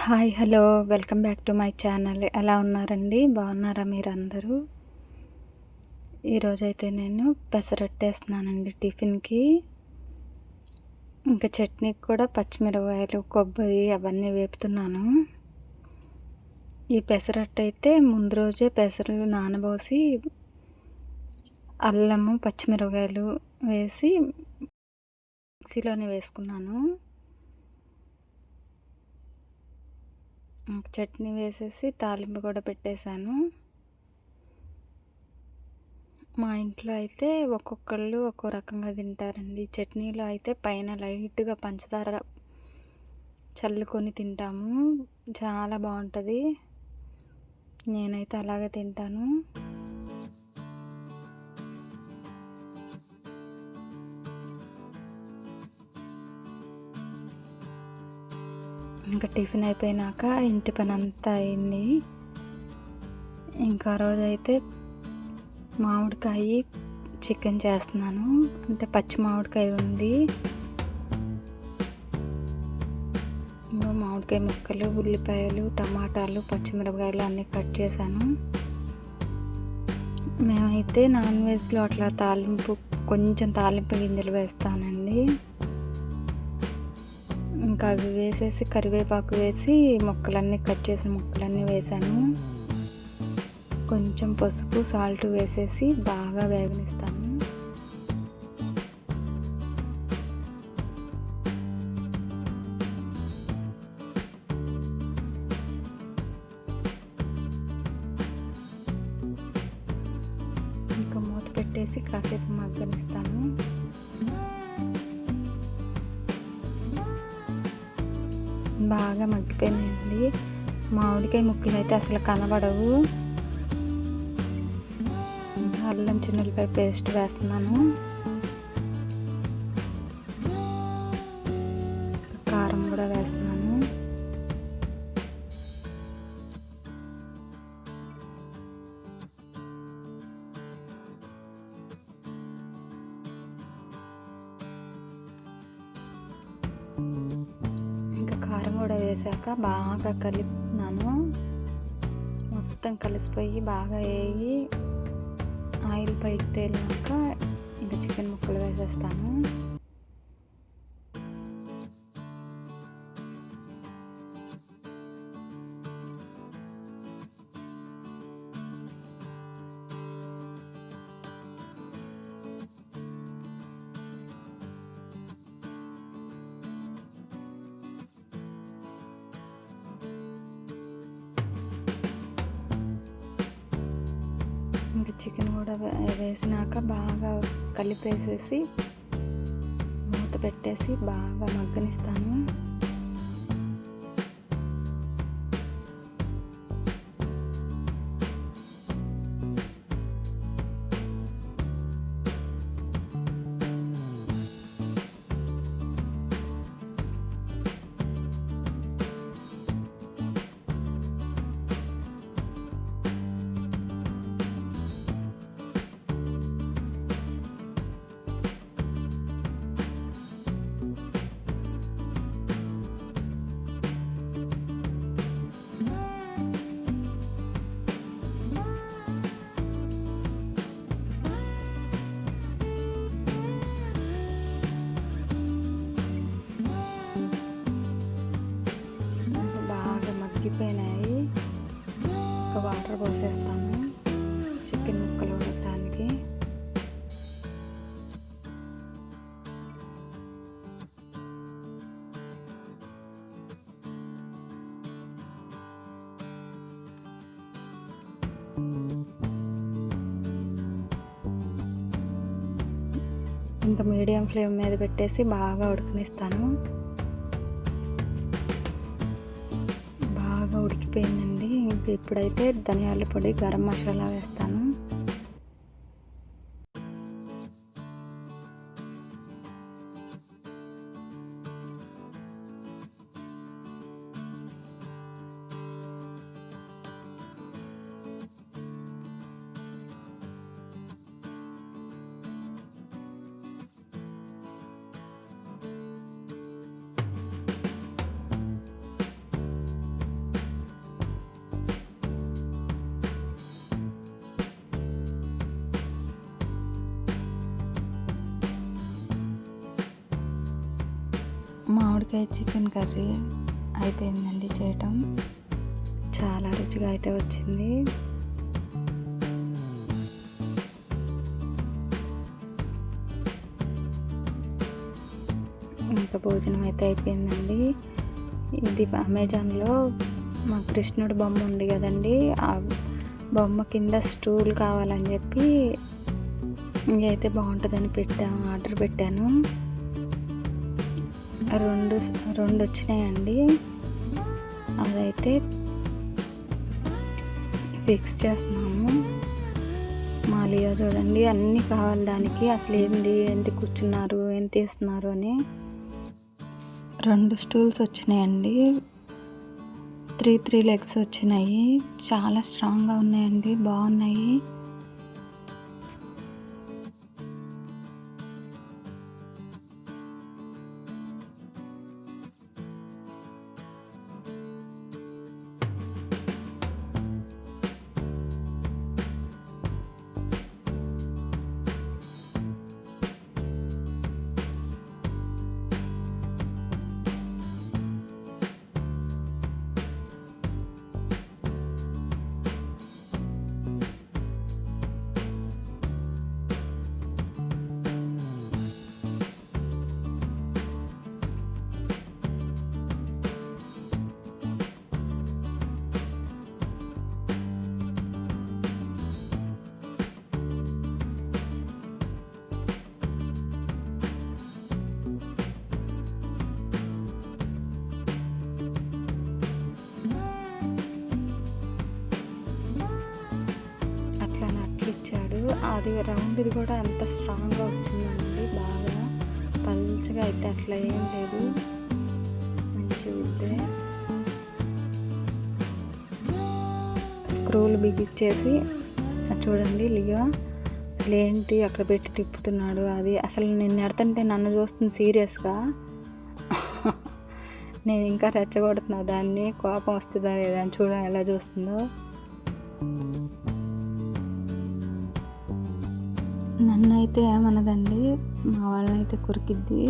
Hi hello welcome back to my channel. ఎలా ఉన్నారండి? బాగున్నారా మీరందరూ? ఈరోజైతే నేను పెసరట్టేస్తున్నానండి టిఫిన్కి. ఇంకా చట్నీకి కూడా పచ్చిమిరపకాయలు కొబ్బరి అవన్నీ వేపుతున్నాను. ఈ పెసరట్టయితే ముందు రోజే పెసలు నానబోసి అల్లము పచ్చిమిరపకాయలు వేసి మిక్సీలోనే వేసుకున్నాను. చట్నీ వేసేసి తాలింపు కూడా పెట్టేశాను. మా ఇంట్లో అయితే ఒక్కొక్కళ్ళు ఒక్కో రకంగా తింటారండి. చట్నీలో అయితే పైన లైట్గా పంచదార చల్లుకొని తింటాము. చాలా బాగుంటుంది. నేనైతే అలాగే తింటాను. ఇంకా టిఫిన్ అయిపోయినాక ఇంటి పని అంతా అయింది. ఇంకా రోజైతే మామిడికాయ చికెన్ చేస్తున్నాను. అంటే పచ్చి మామిడికాయ ఉంది. ఇంకా మామిడికాయ ముక్కలు, ఉల్లిపాయలు, టమాటాలు, పచ్చిమిరపకాయలు అన్నీ కట్ చేశాను. మేమైతే నాన్ వెజ్లో అట్లా కొంచెం తాలింపు గింజలు వేస్తానండి. ఇంకా అవి వేసేసి కరివేపాకు వేసి ముక్కలన్నీ కట్ చేసిన ముక్కలన్నీ వేసాను. కొంచెం పసుపు సాల్ట్ వేసేసి బాగా వేగనిస్తాను. ఇంకా మూత పెట్టేసి కాసేపు మగ్గనిస్తాను. బాగా మగ్గిపోయిందండి. మామిడికాయ ముక్కలు అయితే అసలు కనబడవు. అల్లం చిన్నులపాయ పేస్ట్ వేస్తున్నాను. కారం కూడా వేస్తున్నాను. కారం కూడా వేసాక బాగా కలుపుతున్నాను. మొత్తం కలిసిపోయి బాగా వేగి ఆయిల్ పైకి తేలినాక ఇంకా చికెన్ ముక్కలు వేసేస్తాను. ఇంకా చికెన్ కూడా వేసినాక బాగా కలిపేసేసి మూత పెట్టేసి బాగా మగ్గనిస్తాను. మగ్గిపోయినాయి. ఒక వాటర్ పోసేస్తాను చికెన్ ముక్కలు ఉడకడానికి. ఇంకా మీడియం ఫ్లేమ్ మీద పెట్టేసి బాగా ఉడకనిస్తాను. బాగా ఉడికిపోయిందండి. ఇంక ఇప్పుడైతే ధనియాల పొడి, గరం మసాలా వేస్తాను. కాకరకాయ చికెన్ కర్రీ అయిపోయిందండి చేయటం. చాలా రుచిగా అయితే వచ్చింది. ఇంకా భోజనం అయితే అయిపోయిందండి. ఇది అమెజాన్లో మా కృష్ణుడు బొమ్మ ఉంది కదండి, ఆ బొమ్మ కింద స్టూల్ కావాలని చెప్పి ఇంకైతే బాగుంటుందని ఆర్డర్ పెట్టాను. రెండు వచ్చినాయండి. అదైతే ఫిక్స్ చేస్తున్నాము. మాలియా చూడండి అన్నీ కావాలి దానికి. అసలు ఏంటి కూర్చున్నారు, ఏం తీస్తున్నారు అని. 2 స్టూల్స్ వచ్చినాయండి. 3 లెగ్స్ వచ్చినాయి. చాలా స్ట్రాంగ్గా ఉన్నాయండి, బాగున్నాయి. అది రౌండ్ది కూడా ఎంత స్ట్రాంగ్గా వచ్చిందండి, బాగా పల్చగా అయితే అట్లా ఏం లేదు, మంచి ఉంటే. స్క్రూలు బిగించేసి చూడండి లియో అసలు ఏంటి అక్కడ పెట్టి తిప్పుతున్నాడు. అది అసలు నేను ఎడతంటే నన్ను చూస్తుంది సీరియస్గా. నేను ఇంకా రెచ్చగొడుతున్నా దాన్ని, కోపం వస్తుందా లేదా అని చూడండి ఎలా చూస్తుందో. నన్ను అయితే ఏమన్నదండి, మా వాళ్ళనైతే కొరికిద్ది.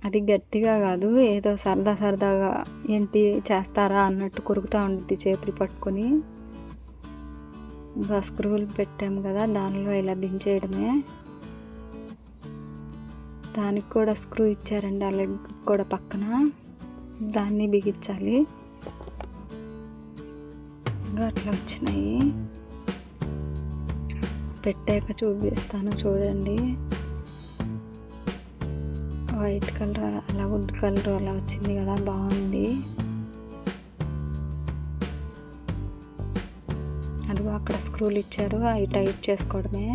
అది గట్టిగా కాదు, ఏదో సరదాగా ఏంటి చేస్తారా అన్నట్టు కొరుకుతూ ఉంటుంది చేతులు పట్టుకొని. ఇంకా స్క్రూలు పెట్టాము కదా, దానిలో ఇలా దించేయడమే. దానికి కూడా స్క్రూ ఇచ్చారండి, ఆ లెగ్ కూడా పక్కన, దాన్ని బిగించాలి. అట్లా వచ్చినాయి. పెట్టాక చూపిస్తాను చూడండి. వైట్ కలర్ అలా వుడ్ కలర్ అలా వచ్చింది కదా, బాగుంది. అదిగో అక్కడ స్క్రూలు ఇచ్చారు, అవి టైట్ చేసుకోవడమే.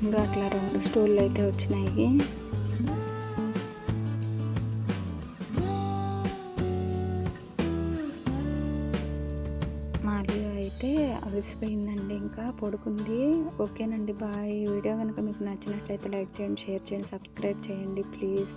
ఇంకా అట్లా 2 స్టూళ్ళు అయితే వచ్చినాయి. మాలియా అయితే అలసిపోయిందండి, ఇంకా పడుకుంది. ఓకేనండి, బాయ్. వీడియో కనుక మీకు నచ్చినట్లయితే లైక్ చేయండి, షేర్ చేయండి, సబ్స్క్రైబ్ చేయండి ప్లీజ్.